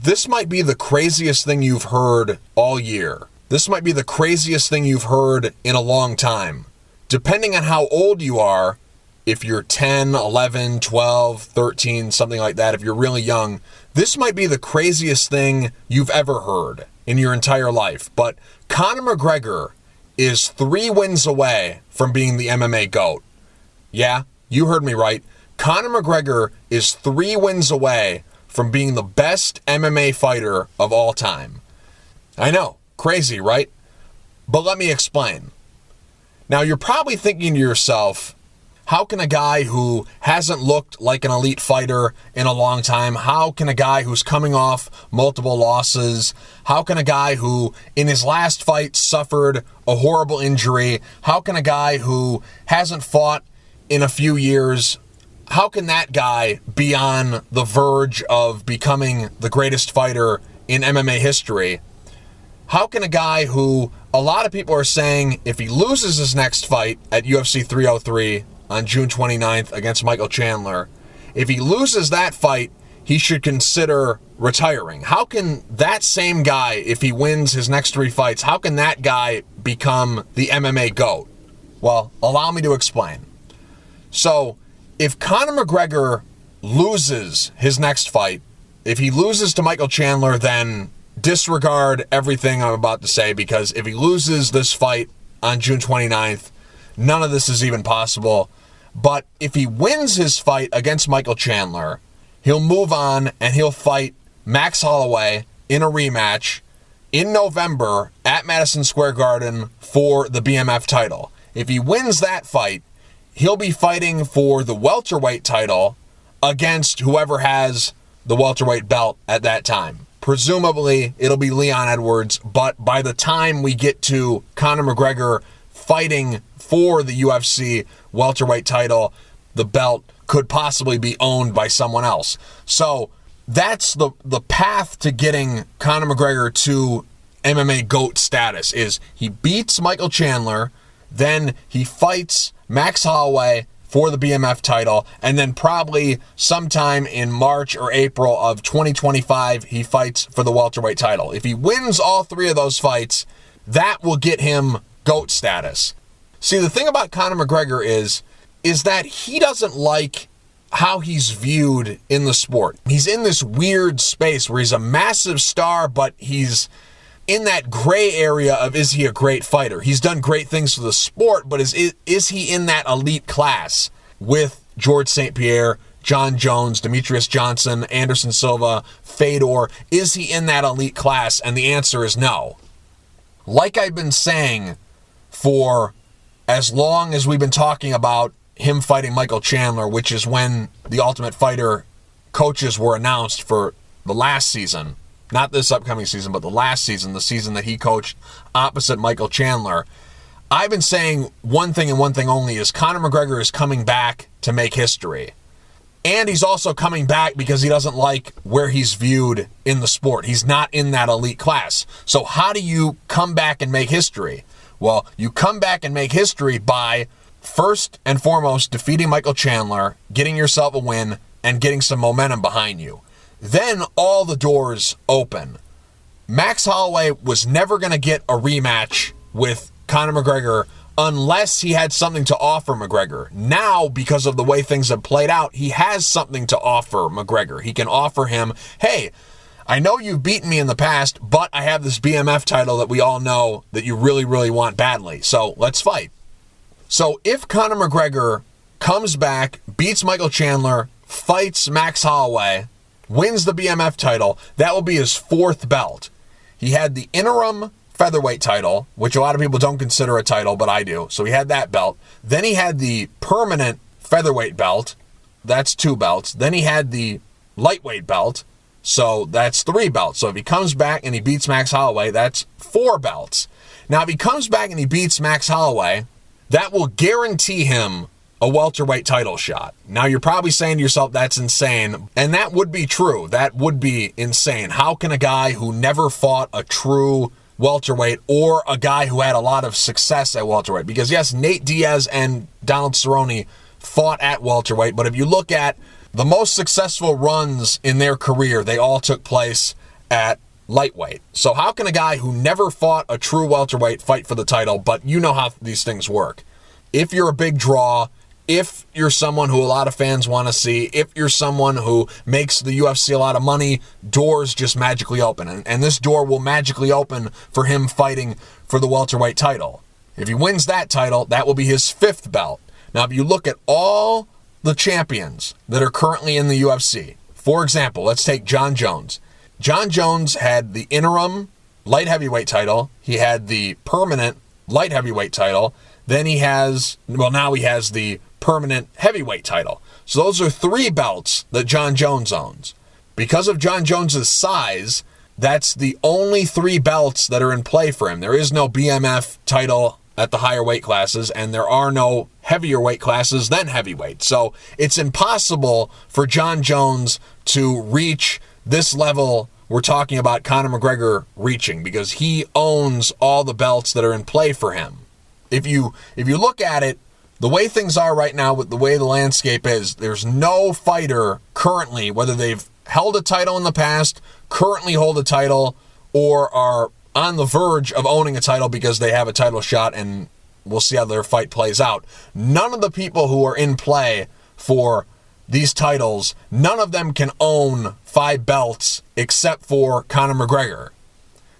This might be the craziest thing you've heard all year. This might be the craziest thing you've heard in a long time. Depending on how old you are, if you're 10, 11, 12, 13, something like that, if you're really young, this might be the craziest thing you've ever heard in your entire life. But Conor McGregor is 3 wins away from being the MMA GOAT. Yeah, you heard me right. Conor McGregor is 3 wins away from being the best MMA fighter of all time. I know, crazy, right? But let me explain. Now, you're probably thinking to yourself, how can a guy who hasn't looked like an elite fighter in a long time, how can a guy who's coming off multiple losses, how can a guy who in his last fight suffered a horrible injury, how can a guy who hasn't fought in a few years, how can that guy be on the verge of becoming the greatest fighter in MMA history? How can a guy who a lot of people are saying if he loses his next fight at UFC 303 on June 29th against Michael Chandler, if he loses that fight, he should consider retiring? How can that same guy, if he wins his next 3 fights, how can that guy become the MMA GOAT? Well, allow me to explain. So, if Conor McGregor loses his next fight, if he loses to Michael Chandler, then disregard everything I'm about to say, because if he loses this fight on June 29th, none of this is even possible. But if he wins his fight against Michael Chandler, he'll move on and he'll fight Max Holloway in a rematch in November at Madison Square Garden for the BMF title. If he wins that fight, he'll be fighting for the welterweight title against whoever has the welterweight belt at that time. Presumably, it'll be Leon Edwards, but by the time we get to Conor McGregor fighting for the UFC welterweight title, the belt could possibly be owned by someone else. So that's the path to getting Conor McGregor to MMA GOAT status is he beats Michael Chandler, then he fights Max Holloway for the BMF title, and then probably sometime in March or April of 2025, he fights for the welterweight title. If he wins all 3 of those fights, that will get him GOAT status. See, the thing about Conor McGregor is that he doesn't like how he's viewed in the sport. He's in this weird space where he's a massive star, but he's in that gray area of, is he a great fighter? He's done great things for the sport, but is he in that elite class with George St. Pierre, John Jones, Demetrius Johnson, Anderson Silva, Fedor? Is he in that elite class? And the answer is no. Like I've been saying for as long as we've been talking about him fighting Michael Chandler, which is when the Ultimate Fighter coaches were announced for the last season, not this upcoming season, but the last season, the season that he coached opposite Michael Chandler, I've been saying one thing and one thing only is Conor McGregor is coming back to make history. And he's also coming back because he doesn't like where he's viewed in the sport. He's not in that elite class. So how do you come back and make history? Well, you come back and make history by, first and foremost, defeating Michael Chandler, getting yourself a win, and getting some momentum behind you. Then all the doors open. Max Holloway was never going to get a rematch with Conor McGregor unless he had something to offer McGregor. Now, because of the way things have played out, he has something to offer McGregor. He can offer him, hey, I know you've beaten me in the past, but I have this BMF title that we all know that you really, really want badly. So let's fight. So if Conor McGregor comes back, beats Michael Chandler, fights Max Holloway, wins the BMF title, that will be his 4th belt. He had the interim featherweight title, which a lot of people don't consider a title, but I do. So he had that belt. Then he had the permanent featherweight belt. That's 2 belts. Then he had the lightweight belt. So that's 3 belts. So if he comes back and he beats Max Holloway, that's 4 belts. Now, if he comes back and he beats Max Holloway, that will guarantee him a welterweight title shot. Now, you're probably saying to yourself, that's insane. And that would be true. That would be insane. How can a guy who never fought a true welterweight or a guy who had a lot of success at welterweight? Because yes, Nate Diaz and Donald Cerrone fought at welterweight, but if you look at the most successful runs in their career, they all took place at lightweight. So how can a guy who never fought a true welterweight fight for the title? But you know how these things work. If you're a big draw, if you're someone who a lot of fans want to see, if you're someone who makes the UFC a lot of money, doors just magically open. And this door will magically open for him fighting for the welterweight title. If he wins that title, that will be his 5th belt. Now, if you look at all the champions that are currently in the UFC, for example, let's take Jon Jones. Jon Jones had the interim light heavyweight title. He had the permanent light heavyweight title. Then now he has the permanent heavyweight title. So those are 3 belts that Jon Jones owns. Because of Jon Jones's size, that's the only 3 belts that are in play for him. There is no BMF title at the higher weight classes, and there are no heavier weight classes than heavyweight. So it's impossible for Jon Jones to reach this level we're talking about Conor McGregor reaching, because he owns all the belts that are in play for him. If you look at it, the way things are right now, with the way the landscape is, there's no fighter currently, whether they've held a title in the past, currently hold a title, or are on the verge of owning a title because they have a title shot, and we'll see how their fight plays out. None of the people who are in play for these titles, none of them can own 5 belts except for Conor McGregor.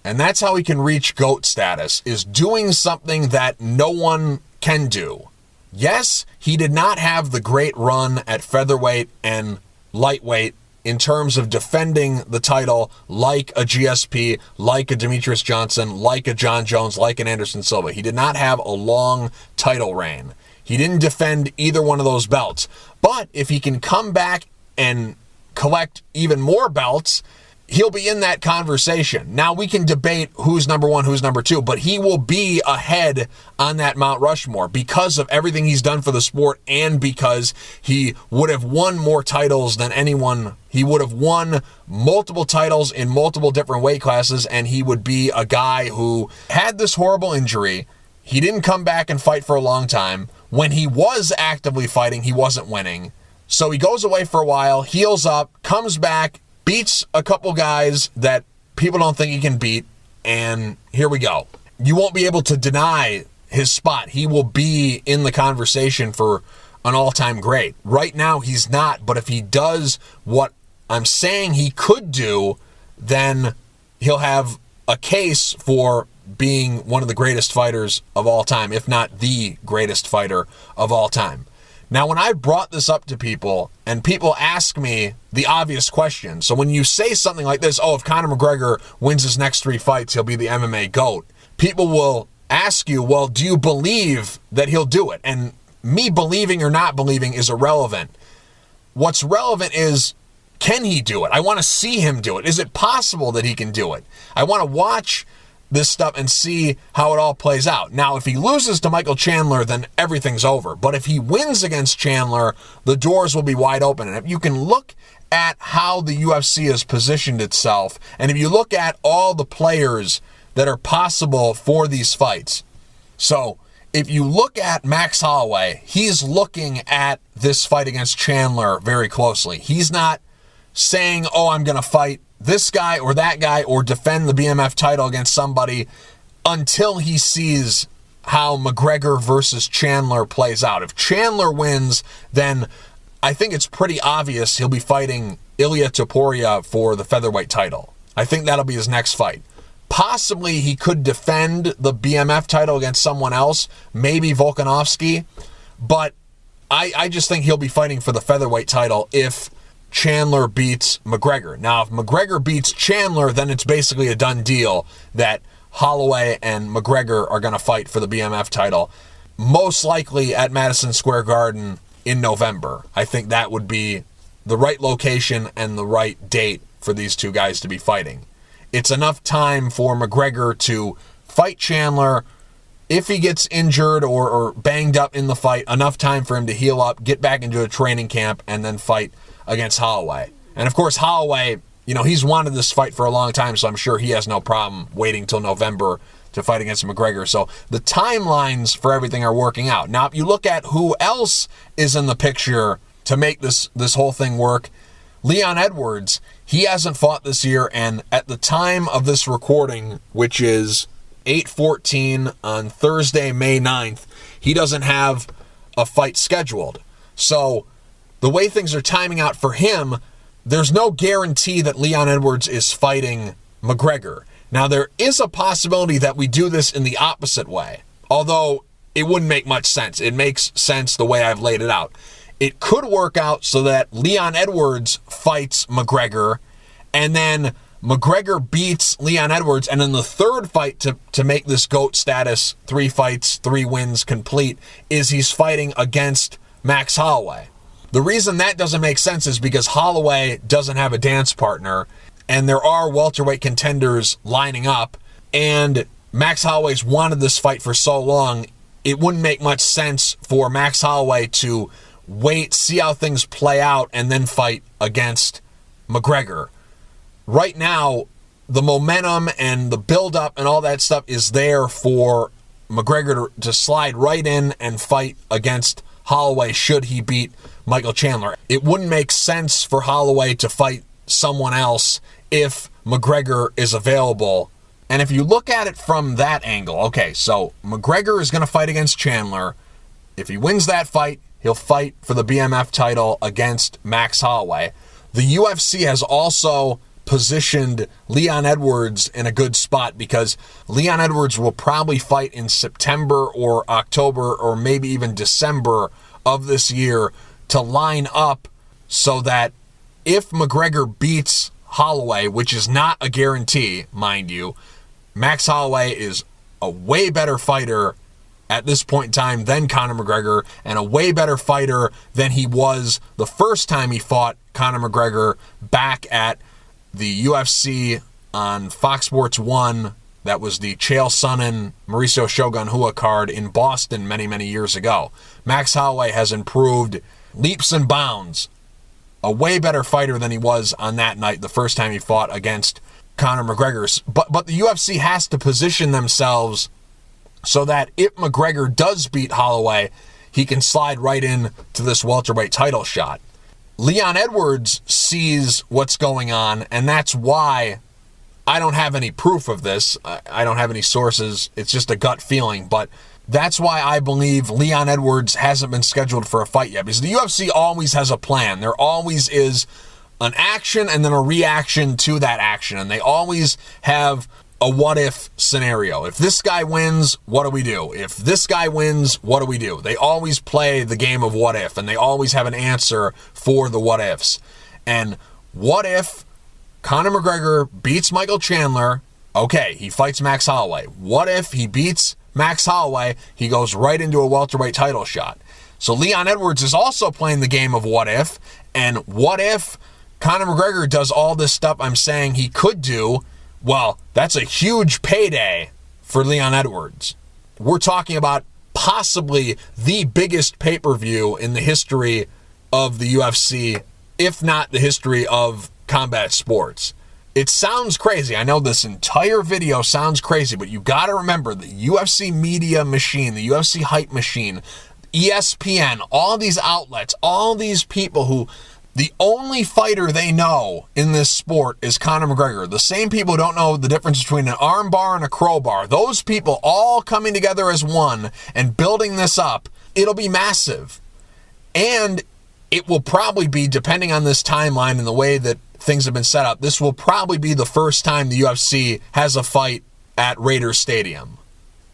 And that's how he can reach GOAT status, is doing something that no one can do. Yes, he did not have the great run at featherweight and lightweight in terms of defending the title like a GSP, like a Demetrius Johnson, like a Jon Jones, like an Anderson Silva. He did not have a long title reign. He didn't defend either one of those belts. But if he can come back and collect even more belts, he'll be in that conversation. Now, we can debate who's number 1, who's number 2, but he will be ahead on that Mount Rushmore because of everything he's done for the sport, and because he would have won more titles than anyone. He would have won multiple titles in multiple different weight classes, and he would be a guy who had this horrible injury. He didn't come back and fight for a long time. When he was actively fighting, he wasn't winning. So he goes away for a while, heals up, comes back, beats a couple guys that people don't think he can beat, and here we go. You won't be able to deny his spot. He will be in the conversation for an all-time great. Right now, he's not, but if he does what I'm saying he could do, then he'll have a case for being one of the greatest fighters of all time, if not the greatest fighter of all time. Now, when I brought this up to people, and people ask me the obvious question, so when you say something like this, if Conor McGregor wins his next 3 fights, he'll be the MMA GOAT, people will ask you, well, do you believe that he'll do it? And me believing or not believing is irrelevant. What's relevant is, can he do it? I want to see him do it. Is it possible that he can do it? I want to watch this stuff and see how it all plays out. Now, if he loses to Michael Chandler, then everything's over. But if he wins against Chandler, the doors will be wide open. And if you can look at how the UFC has positioned itself, and if you look at all the players that are possible for these fights. So, if you look at Max Holloway, he's looking at this fight against Chandler very closely. He's not saying, I'm going to fight this guy or that guy or defend the BMF title against somebody until he sees how McGregor versus Chandler plays out. If Chandler wins, then I think it's pretty obvious he'll be fighting Ilia Topuria for the featherweight title. I think that'll be his next fight. Possibly he could defend the BMF title against someone else, maybe Volkanovski, but I just think he'll be fighting for the featherweight title if Chandler beats McGregor. Now, if McGregor beats Chandler, then it's basically a done deal that Holloway and McGregor are going to fight for the BMF title, most likely at Madison Square Garden in November. I think that would be the right location and the right date for these two guys to be fighting. It's enough time for McGregor to fight Chandler. If he gets injured or banged up in the fight, enough time for him to heal up, get back into a training camp, and then fight against Holloway. And of course, Holloway, he's wanted this fight for a long time, so I'm sure he has no problem waiting till November to fight against McGregor. So the timelines for everything are working out. Now, if you look at who else is in the picture to make this whole thing work, Leon Edwards, He hasn't fought this year, and at the time of this recording, which is 8:14 on Thursday, May 9th, he doesn't have a fight scheduled. So the way things are timing out for him, there's no guarantee that Leon Edwards is fighting McGregor. Now, there is a possibility that we do this in the opposite way, although it wouldn't make much sense. It makes sense the way I've laid it out. It could work out so that Leon Edwards fights McGregor, and then McGregor beats Leon Edwards, and then the third fight to make this GOAT status, 3 fights, 3 wins complete, is he's fighting against Max Holloway. The reason that doesn't make sense is because Holloway doesn't have a dance partner, and there are welterweight contenders lining up, and Max Holloway's wanted this fight for so long, it wouldn't make much sense for Max Holloway to wait, see how things play out, and then fight against McGregor. Right now, the momentum and the build-up and all that stuff is there for McGregor to slide right in and fight against Holloway should he beat Michael Chandler. It wouldn't make sense for Holloway to fight someone else if McGregor is available. And if you look at it from that angle, okay, so McGregor is going to fight against Chandler. If he wins that fight, he'll fight for the BMF title against Max Holloway. The UFC has also positioned Leon Edwards in a good spot because Leon Edwards will probably fight in September or October or maybe even December of this year to line up so that if McGregor beats Holloway, which is not a guarantee, mind you, Max Holloway is a way better fighter at this point in time than Conor McGregor, and a way better fighter than he was the first time he fought Conor McGregor back at the UFC on Fox Sports 1. That was the Chael Sonnen, Mauricio Shogun Rua card in Boston many, many years ago. Max Holloway has improved leaps and bounds. A way better fighter than he was on that night, the first time he fought against Conor McGregor. But the UFC has to position themselves so that if McGregor does beat Holloway, he can slide right in to this welterweight title shot. Leon Edwards sees what's going on, and that's why I don't have any proof of this. I don't have any sources. It's just a gut feeling, but that's why I believe Leon Edwards hasn't been scheduled for a fight yet, because the UFC always has a plan. There always is an action and then a reaction to that action, and they always have a what-if scenario. If this guy wins, what do we do? If this guy wins, what do we do? They always play the game of what-if, and they always have an answer for the what-ifs. And what if Conor McGregor beats Michael Chandler? Okay, he fights Max Holloway. What if he beats Max Holloway? He goes right into a welterweight title shot. So Leon Edwards is also playing the game of what if, and what if Conor McGregor does all this stuff I'm saying he could do? Well, that's a huge payday for Leon Edwards. We're talking about possibly the biggest pay-per-view in the history of the UFC, if not the history of combat sports. It sounds crazy. I know this entire video sounds crazy, but you got to remember the UFC media machine, the UFC hype machine, ESPN, all these outlets, all these people who the only fighter they know in this sport is Conor McGregor. The same people who don't know the difference between an arm bar and a crowbar. Those people all coming together as one and building this up. It'll be massive. And it will probably be, depending on this timeline and the way that things have been set up, this will probably be the first time the UFC has a fight at Raiders Stadium.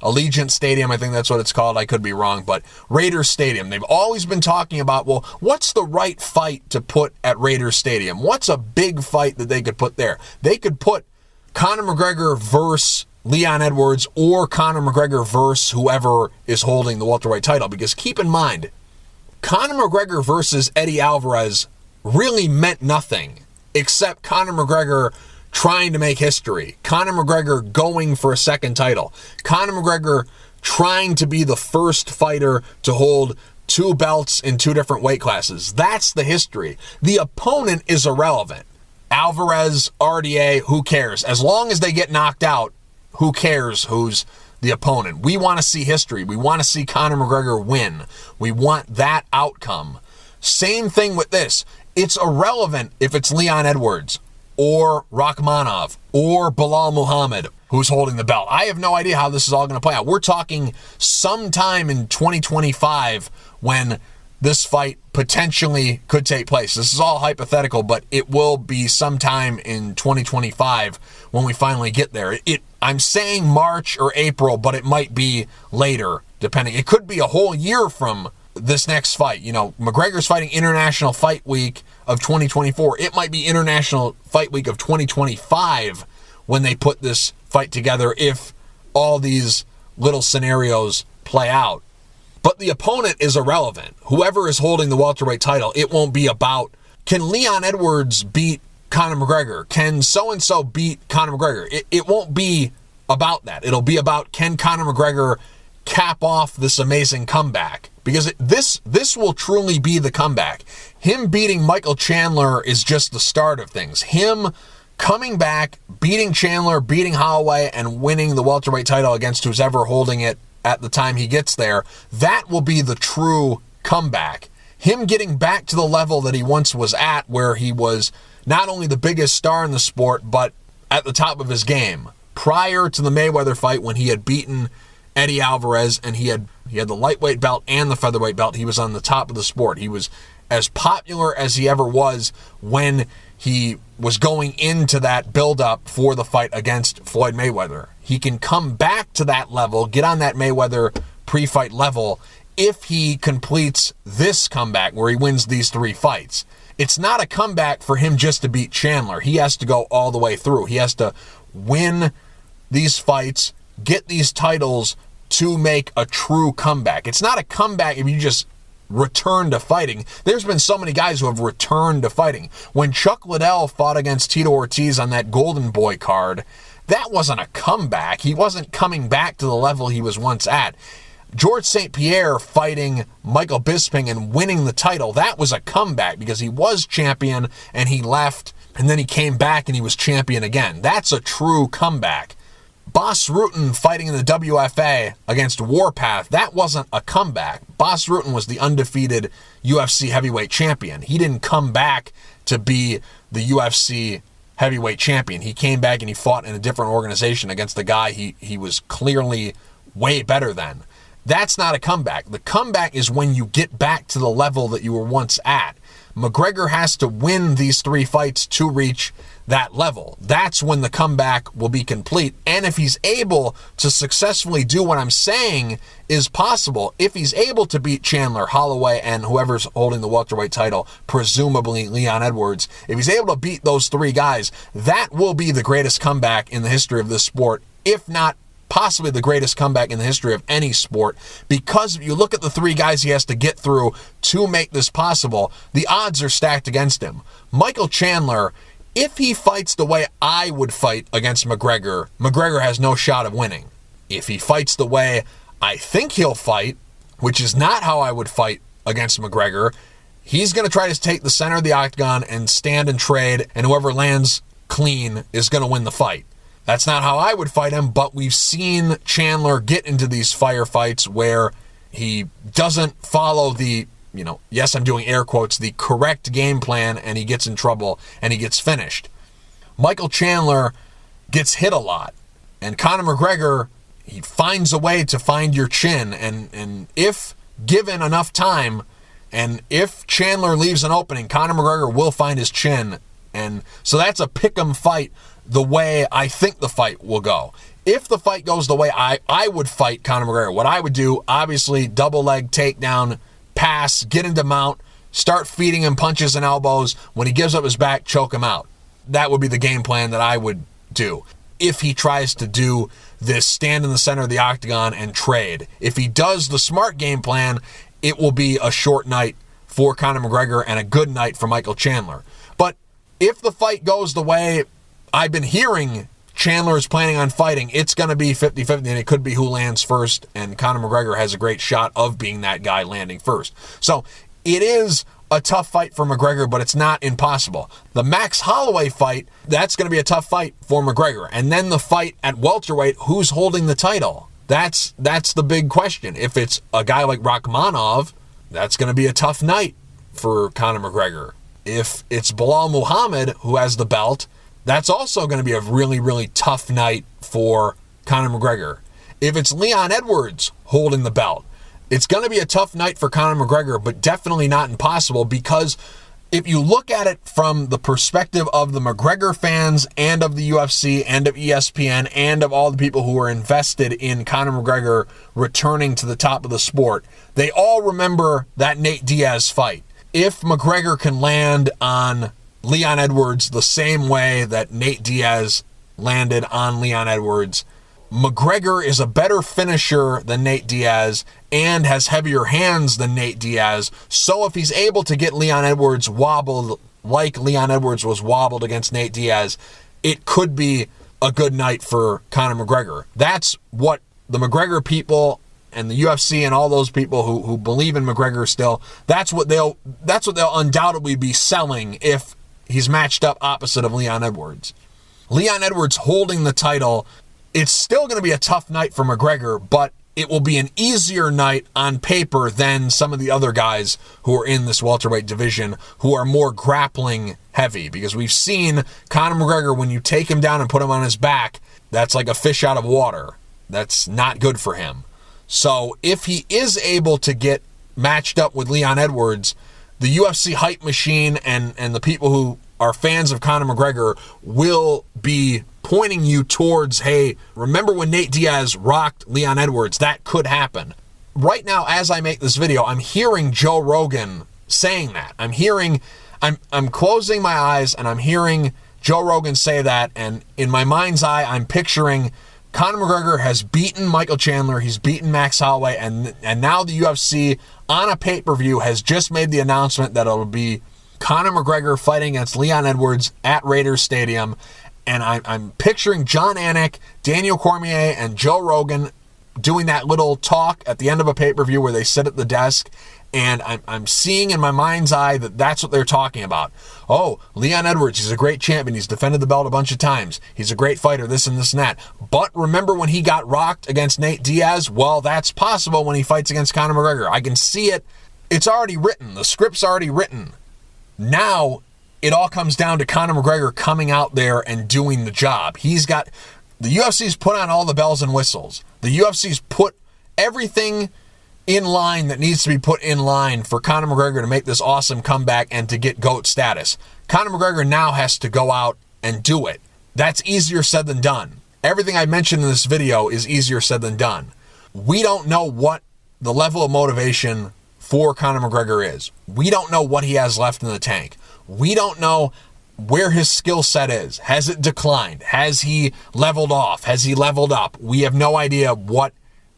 Allegiant Stadium, I think that's what it's called. I could be wrong, but Raiders Stadium. They've always been talking about, well, what's the right fight to put at Raiders Stadium? What's a big fight that they could put there? They could put Conor McGregor versus Leon Edwards, or Conor McGregor versus whoever is holding the welterweight title, because keep in mind, Conor McGregor versus Eddie Alvarez really meant nothing, except Conor McGregor trying to make history. Conor McGregor going for a second title. Conor McGregor trying to be the first fighter to hold 2 belts in 2 different weight classes. That's the history. The opponent is irrelevant. Alvarez, RDA, who cares? As long as they get knocked out, who cares who's the opponent? We want to see history. We want to see Conor McGregor win. We want that outcome. Same thing with this. It's irrelevant if it's Leon Edwards. or Rakhmonov or Bilal Muhammad, who's holding the belt. I have no idea how this is all going to play out. We're talking sometime in 2025 when this fight potentially could take place. This is all hypothetical, but it will be sometime in 2025 when we finally get there. I'm saying March or April, but it might be later, depending. It could be a whole year from this next fight. You know, McGregor's fighting International Fight Week of 2024. It might be International Fight Week of 2025 when they put this fight together, if all these little scenarios play out. But the opponent is irrelevant. Whoever is holding the welterweight title, it won't be about, can Leon Edwards beat Conor McGregor? Can so-and-so beat Conor McGregor? It won't be about that. It'll be about, can Conor McGregor cap off this amazing comeback? Because this will truly be the comeback. Him beating Michael Chandler is just the start of things. Him coming back, beating Chandler, beating Holloway, and winning the welterweight title against who's ever holding it at the time he gets there, that will be the true comeback. Him getting back to the level that he once was at, where he was not only the biggest star in the sport, but at the top of his game. Prior to the Mayweather fight, when he had beaten Eddie Alvarez and he had the lightweight belt and the featherweight belt, he was on the top of the sport. He was as popular as he ever was when he was going into that build-up for the fight against Floyd Mayweather. He can come back to that level, get on that Mayweather pre-fight level, if he completes this comeback where he wins these 3 fights. It's not a comeback for him just to beat Chandler. He has to go all the way through. He has to win these fights, get these titles to make a true comeback. It's not a comeback if you just return to fighting. There's been so many guys who have returned to fighting. When Chuck Liddell fought against Tito Ortiz on that Golden Boy card, that wasn't a comeback. He wasn't coming back to the level he was once at. George St. Pierre fighting Michael Bisping and winning the title, that was a comeback because he was champion and he left and then he came back and he was champion again. That's a true comeback. Bas Rutten fighting in the WFA against Warpath, that wasn't a comeback. Bas Rutten was the undefeated UFC heavyweight champion. He didn't come back to be the UFC heavyweight champion. He came back and he fought in a different organization against the guy he was clearly way better than. That's not a comeback. The comeback is when you get back to the level that you were once at. McGregor has to win these 3 fights to reach that level. That's when the comeback will be complete. And if he's able to successfully do what I'm saying is possible, if he's able to beat Chandler, Holloway, and whoever's holding the welterweight title, presumably Leon Edwards, if he's able to beat those 3 guys, that will be the greatest comeback in the history of this sport, if not possibly the greatest comeback in the history of any sport, because if you look at the 3 guys he has to get through to make this possible, the odds are stacked against him. Michael Chandler, if he fights the way I would fight against McGregor, McGregor has no shot of winning. If he fights the way I think he'll fight, which is not how I would fight against McGregor, he's going to try to take the center of the octagon and stand and trade, and whoever lands clean is going to win the fight. That's not how I would fight him, but we've seen Chandler get into these firefights where he doesn't follow the, yes, I'm doing air quotes, the correct game plan, and he gets in trouble and he gets finished. Michael Chandler gets hit a lot, and Conor McGregor, he finds a way to find your chin, and if given enough time, and if Chandler leaves an opening, Conor McGregor will find his chin, and so that's a pick'em fight the way I think the fight will go. If the fight goes the way I would fight Conor McGregor, what I would do, obviously, double leg takedown, pass, get into mount, start feeding him punches and elbows. When he gives up his back, choke him out. That would be the game plan that I would do. If he tries to do this stand in the center of the octagon and trade. If he does the smart game plan, it will be a short night for Conor McGregor and a good night for Michael Chandler. But if the fight goes the way I've been hearing Chandler is planning on fighting, it's going to be 50-50, and it could be who lands first, and Conor McGregor has a great shot of being that guy landing first. So it is a tough fight for McGregor, but it's not impossible. The Max Holloway fight, that's going to be a tough fight for McGregor. And then the fight at welterweight, who's holding the title? That's the big question. If it's a guy like Rakhmonov, that's going to be a tough night for Conor McGregor. If it's Bilal Muhammad who has the belt, that's also going to be a really, really tough night for Conor McGregor. If it's Leon Edwards holding the belt, it's going to be a tough night for Conor McGregor, but definitely not impossible, because if you look at it from the perspective of the McGregor fans and of the UFC and of ESPN and of all the people who are invested in Conor McGregor returning to the top of the sport, they all remember that Nate Diaz fight. If McGregor can land on Leon Edwards the same way that Nate Diaz landed on Leon Edwards, McGregor is a better finisher than Nate Diaz and has heavier hands than Nate Diaz. So if he's able to get Leon Edwards wobbled like Leon Edwards was wobbled against Nate Diaz, it could be a good night for Conor McGregor. That's what the McGregor people and the UFC and all those people who believe in McGregor still, that's what they'll undoubtedly be selling if he's matched up opposite of Leon Edwards. Leon Edwards holding the title, it's still going to be a tough night for McGregor, but it will be an easier night on paper than some of the other guys who are in this welterweight division who are more grappling heavy, because we've seen Conor McGregor, when you take him down and put him on his back, that's like a fish out of water. That's not good for him. So if he is able to get matched up with Leon Edwards, the UFC hype machine and the people who are fans of Conor McGregor will be pointing you towards, hey, remember when Nate Diaz rocked Leon Edwards? That could happen. Right now, as I make this video, I'm hearing Joe Rogan saying that. I'm closing my eyes and I'm hearing Joe Rogan say that, and in my mind's eye, I'm picturing Conor McGregor has beaten Michael Chandler, he's beaten Max Holloway, and now the UFC on a pay-per-view has just made the announcement that it'll be Conor McGregor fighting against Leon Edwards at Raiders Stadium. And I'm picturing John Anik, Daniel Cormier, and Joe Rogan doing that little talk at the end of a pay-per-view where they sit at the desk, and I'm seeing in my mind's eye that that's what they're talking about. Oh, Leon Edwards, he's a great champion. He's defended the belt a bunch of times. He's a great fighter, this and this and that. But remember when he got rocked against Nate Diaz? Well, that's possible when he fights against Conor McGregor. I can see it. It's already written. The script's already written. Now, it all comes down to Conor McGregor coming out there and doing the job. The UFC's put on all the bells and whistles. The UFC's put everything in line that needs to be put in line for Conor McGregor to make this awesome comeback and to get GOAT status. Conor McGregor now has to go out and do it. That's easier said than done. Everything I mentioned in this video is easier said than done. We don't know what the level of motivation for Conor McGregor is. We don't know what he has left in the tank. We don't know where his skill set is. Has it declined? Has he leveled off? Has he leveled up? We have no idea what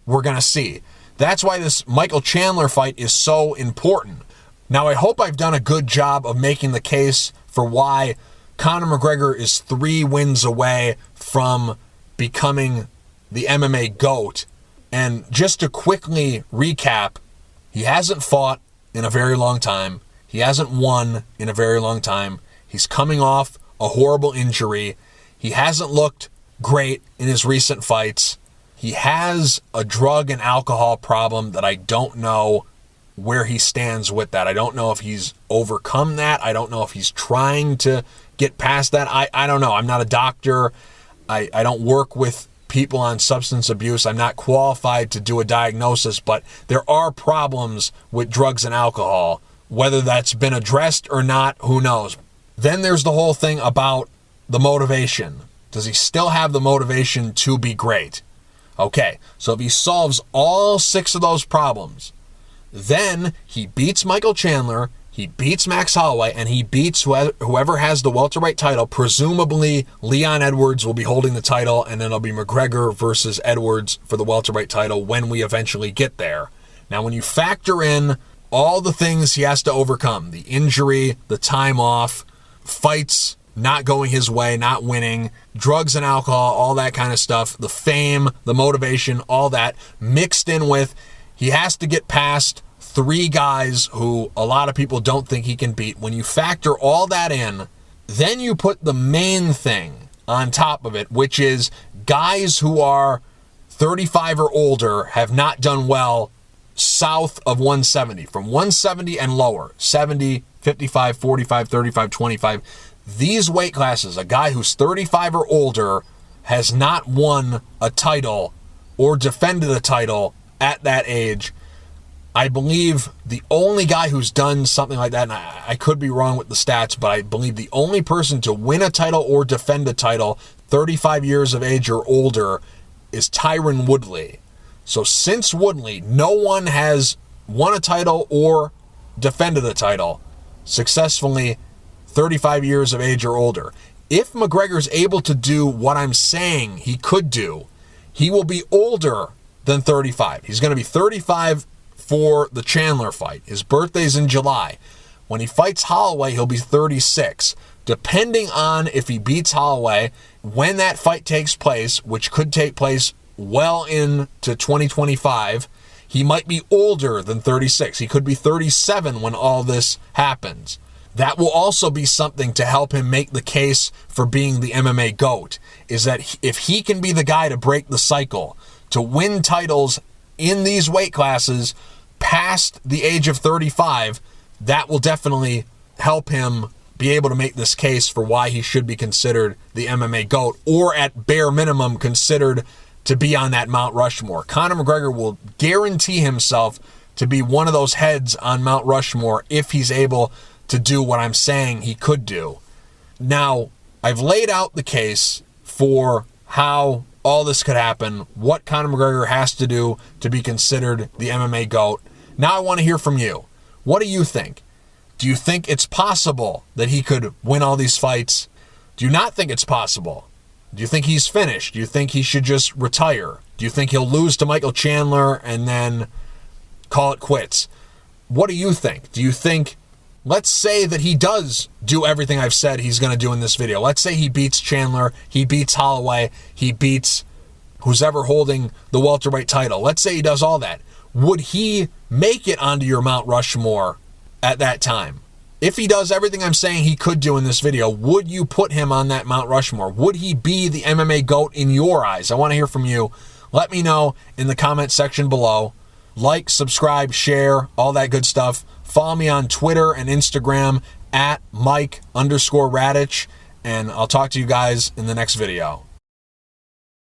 we're going to see. That's why this Michael Chandler fight is so important. Now, I hope I've done a good job of making the case for why Conor McGregor is 3 wins away from becoming the MMA GOAT. And just to quickly recap, he hasn't fought in a very long time. He hasn't won in a very long time. He's coming off a horrible injury. He hasn't looked great in his recent fights. He has a drug and alcohol problem that I don't know where he stands with that. I don't know if he's overcome that. I don't know if he's trying to get past that. I don't know. I'm not a doctor. I don't work with people on substance abuse. I'm not qualified to do a diagnosis, but there are problems with drugs and alcohol. Whether that's been addressed or not, who knows? Then there's the whole thing about the motivation. Does he still have the motivation to be great? Okay, so if he solves all 6 of those problems, then he beats Michael Chandler, he beats Max Holloway, and he beats whoever has the welterweight title. Presumably, Leon Edwards will be holding the title, and then it'll be McGregor versus Edwards for the welterweight title when we eventually get there. Now, when you factor in all the things he has to overcome, the injury, the time off, fights not going his way, not winning, drugs and alcohol, all that kind of stuff, the fame, the motivation, all that, mixed in with he has to get past 3 guys who a lot of people don't think he can beat. When you factor all that in, then you put the main thing on top of it, which is guys who are 35 or older have not done well south of 170. From 170 and lower, 70, 55, 45, 35, 25, these weight classes, a guy who's 35 or older has not won a title or defended a title at that age. I believe the only guy who's done something like that, and I could be wrong with the stats, but I believe the only person to win a title or defend a title 35 years of age or older is Tyron Woodley. So since Woodley, no one has won a title or defended a title successfully 35 years of age or older. If McGregor's able to do what I'm saying he could do, he will be older than 35. He's going to be 35 for the Chandler fight. His birthday's in July. When he fights Holloway, he'll be 36. Depending on if he beats Holloway, when that fight takes place, which could take place well into 2025, he might be older than 36. He could be 37 when all this happens. That will also be something to help him make the case for being the MMA GOAT, is that if he can be the guy to break the cycle, to win titles in these weight classes past the age of 35, that will definitely help him be able to make this case for why he should be considered the MMA GOAT, or at bare minimum considered to be on that Mount Rushmore. Conor McGregor will guarantee himself to be one of those heads on Mount Rushmore if he's able to do what I'm saying he could do. Now, I've laid out the case for how all this could happen, what Conor McGregor has to do to be considered the MMA GOAT. Now I want to hear from you. What do you think? Do you think it's possible that he could win all these fights? Do you not think it's possible? Do you think he's finished? Do you think he should just retire? Do you think he'll lose to Michael Chandler and then call it quits? What do you think? Do you think, let's say that he does do everything I've said he's going to do in this video. Let's say he beats Chandler, he beats Holloway, he beats who's ever holding the welterweight title. Let's say he does all that. Would he make it onto your Mount Rushmore at that time? If he does everything I'm saying he could do in this video, would you put him on that Mount Rushmore? Would he be the MMA GOAT in your eyes? I want to hear from you. Let me know in the comment section below. Like, subscribe, share, all that good stuff. Follow me on Twitter and Instagram at Mike_Radich, and I'll talk to you guys in the next video.